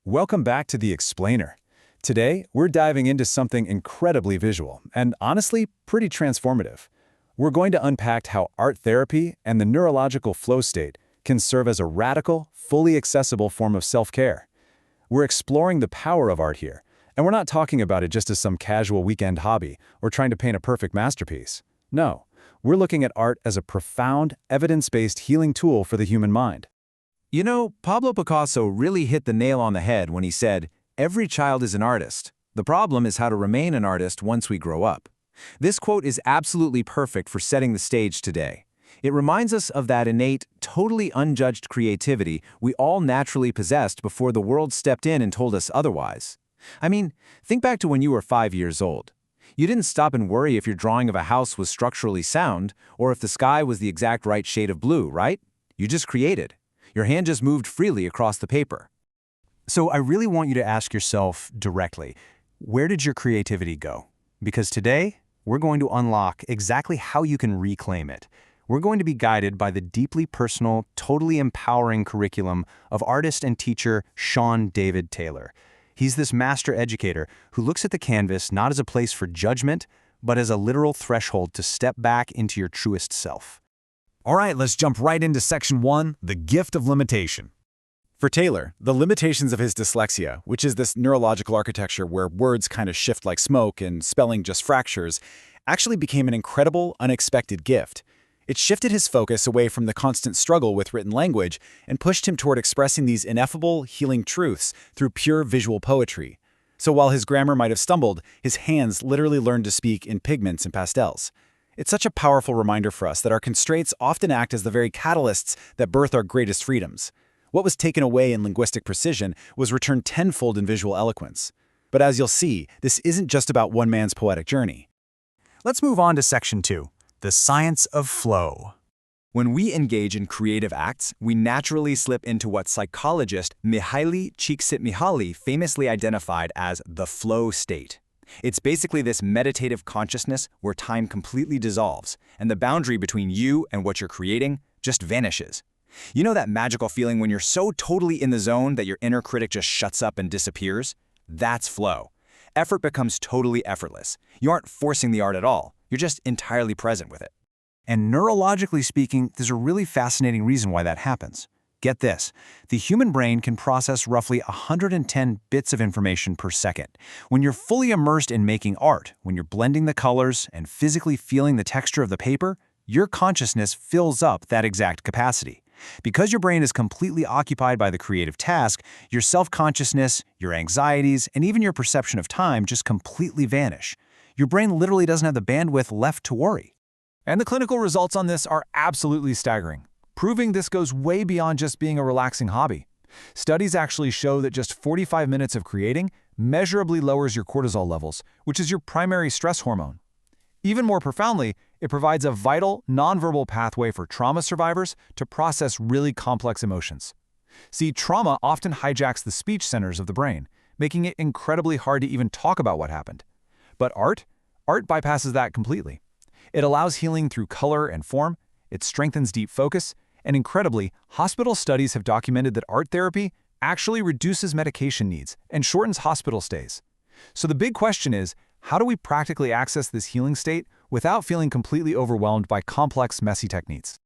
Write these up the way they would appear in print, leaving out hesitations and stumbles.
Welcome back to The Explainer. Today, we're diving into something incredibly visual and honestly pretty transformative. We're going to unpack how art therapy and the neurological flow state can serve as a radical, fully accessible form of self-care. We're exploring the power of art here, and we're not talking about it just as some casual weekend hobby or trying to paint a perfect masterpiece. No, we're looking at art as a profound, evidence-based healing tool for the human mind. You know, Pablo Picasso really hit the nail on the head when he said, "Every child is an artist. The problem is how to remain an artist once we grow up." This quote is absolutely perfect for setting the stage today. It reminds us of that innate, totally unjudged creativity we all naturally possessed before the world stepped in and told us otherwise. I mean, think back to when you were 5 years old. You didn't stop and worry if your drawing of a house was structurally sound or if the sky was the exact right shade of blue, right? You just created. Your hand just moved freely across the paper. So I really want you to ask yourself directly, where did your creativity go? Because today, we're going to unlock exactly how you can reclaim it. We're going to be guided by the deeply personal, totally empowering curriculum of artist and teacher Sean David Taylor. He's this master educator who looks at the canvas not as a place for judgment, but as a literal threshold to step back into your truest self. All right, let's jump right into Section 1, the gift of limitation. For Taylor, the limitations of his dyslexia, which is this neurological architecture where words kind of shift like smoke and spelling just fractures, actually became an incredible, unexpected gift. It shifted his focus away from the constant struggle with written language and pushed him toward expressing these ineffable, healing truths through pure visual poetry. So while his grammar might have stumbled, his hands literally learned to speak in pigments and pastels. It's such a powerful reminder for us that our constraints often act as the very catalysts that birth our greatest freedoms. What was taken away in linguistic precision was returned tenfold in visual eloquence. But as you'll see, this isn't just about one man's poetic journey. Let's move on to Section 2, the science of flow. When we engage in creative acts, we naturally slip into what psychologist Mihaly Csikszentmihalyi famously identified as the flow state. It's basically this meditative consciousness where time completely dissolves, and the boundary between you and what you're creating just vanishes. You know that magical feeling when you're so totally in the zone that your inner critic just shuts up and disappears? That's flow. Effort becomes totally effortless. You aren't forcing the art at all. You're just entirely present with it. And neurologically speaking, there's a really fascinating reason why that happens. Get this, the human brain can process roughly 110 bits of information per second. When you're fully immersed in making art, when you're blending the colors and physically feeling the texture of the paper, your consciousness fills up that exact capacity. Because your brain is completely occupied by the creative task, your self-consciousness, your anxieties, and even your perception of time just completely vanish. Your brain literally doesn't have the bandwidth left to worry. And the clinical results on this are absolutely staggering, proving this goes way beyond just being a relaxing hobby. Studies actually show that just 45 minutes of creating measurably lowers your cortisol levels, which is your primary stress hormone. Even more profoundly, it provides a vital, nonverbal pathway for trauma survivors to process really complex emotions. See, trauma often hijacks the speech centers of the brain, making it incredibly hard to even talk about what happened. But art bypasses that completely. It allows healing through color and form, it strengthens deep focus, and incredibly, hospital studies have documented that art therapy actually reduces medication needs and shortens hospital stays. So the big question is, how do we practically access this healing state without feeling completely overwhelmed by complex, messy techniques?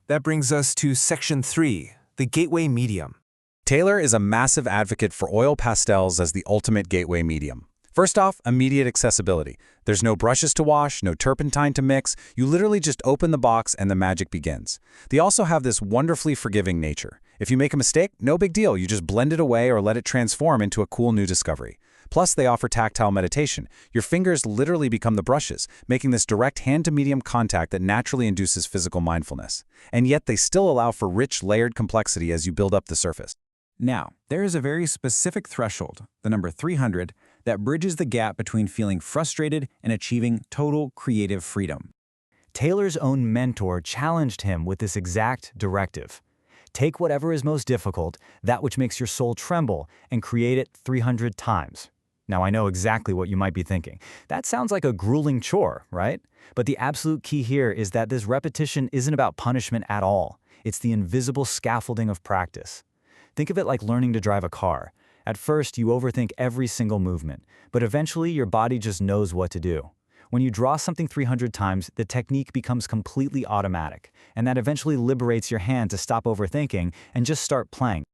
That brings us to Section 3, the gateway medium. Taylor is a massive advocate for oil pastels as the ultimate gateway medium. First off, immediate accessibility. There's no brushes to wash, no turpentine to mix. You literally just open the box and the magic begins. They also have this wonderfully forgiving nature. If you make a mistake, no big deal. You just blend it away or let it transform into a cool new discovery. Plus, they offer tactile meditation. Your fingers literally become the brushes, making this direct hand-to-medium contact that naturally induces physical mindfulness. And yet, they still allow for rich, layered complexity as you build up the surface. Now, there is a very specific threshold, the number 300, that bridges the gap between feeling frustrated and achieving total creative freedom. Taylor's own mentor challenged him with this exact directive. Take whatever is most difficult, that which makes your soul tremble, and create it 300 times. Now, I know exactly what you might be thinking. That sounds like a grueling chore, right? But the absolute key here is that this repetition isn't about punishment at all. It's the invisible scaffolding of practice. Think of it like learning to drive a car. At first, you overthink every single movement, but eventually your body just knows what to do. When you draw something 300 times, the technique becomes completely automatic, and that eventually liberates your hand to stop overthinking and just start playing.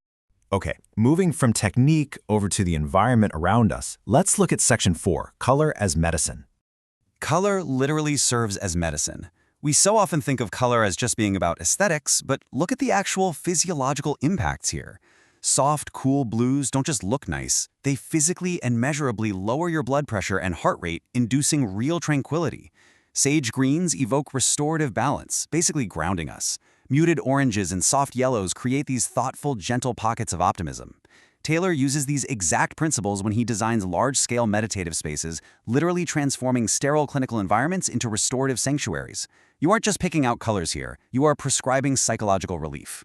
Okay, moving from technique over to the environment around us, let's look at Section 4, Color as Medicine. Color literally serves as medicine. We so often think of color as just being about aesthetics, but look at the actual physiological impacts here. Soft, cool blues don't just look nice. They physically and measurably lower your blood pressure and heart rate, inducing real tranquility. Sage greens evoke restorative balance, basically grounding us. Muted oranges and soft yellows create these thoughtful, gentle pockets of optimism. Taylor uses these exact principles when he designs large-scale meditative spaces, literally transforming sterile clinical environments into restorative sanctuaries. You aren't just picking out colors here, you are prescribing psychological relief.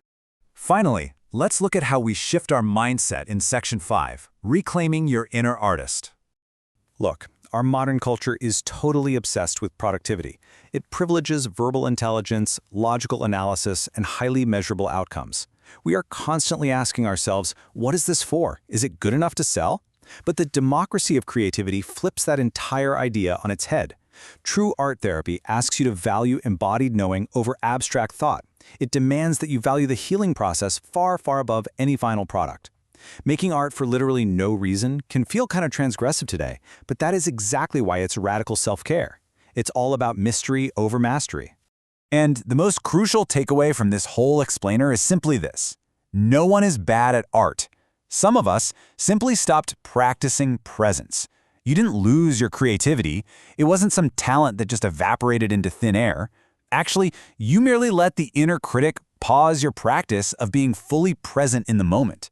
Finally, let's look at how we shift our mindset in Section 5, Reclaiming Your Inner Artist. Look, our modern culture is totally obsessed with productivity. It privileges verbal intelligence, logical analysis, and highly measurable outcomes. We are constantly asking ourselves, what is this for? Is it good enough to sell? But the democracy of creativity flips that entire idea on its head. True art therapy asks you to value embodied knowing over abstract thought. It demands that you value the healing process far, far above any final product. Making art for literally no reason can feel kind of transgressive today, but that is exactly why it's radical self-care. It's all about mystery over mastery. And the most crucial takeaway from this whole explainer is simply this: no one is bad at art. Some of us simply stopped practicing presence. You didn't lose your creativity. It wasn't some talent that just evaporated into thin air. Actually, you merely let the inner critic pause your practice of being fully present in the moment.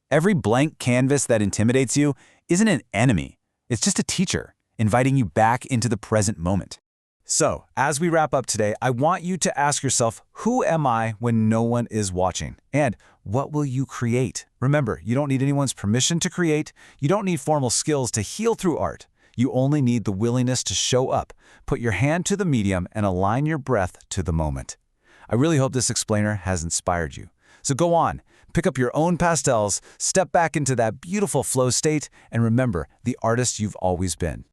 Every blank canvas that intimidates you isn't an enemy. It's just a teacher, inviting you back into the present moment. So, as we wrap up today, I want you to ask yourself, who am I when no one is watching? And what will you create? Remember, you don't need anyone's permission to create. You don't need formal skills to heal through art. You only need the willingness to show up, put your hand to the medium, and align your breath to the moment. I really hope this explainer has inspired you. So go on, pick up your own pastels, step back into that beautiful flow state, and remember the artist you've always been.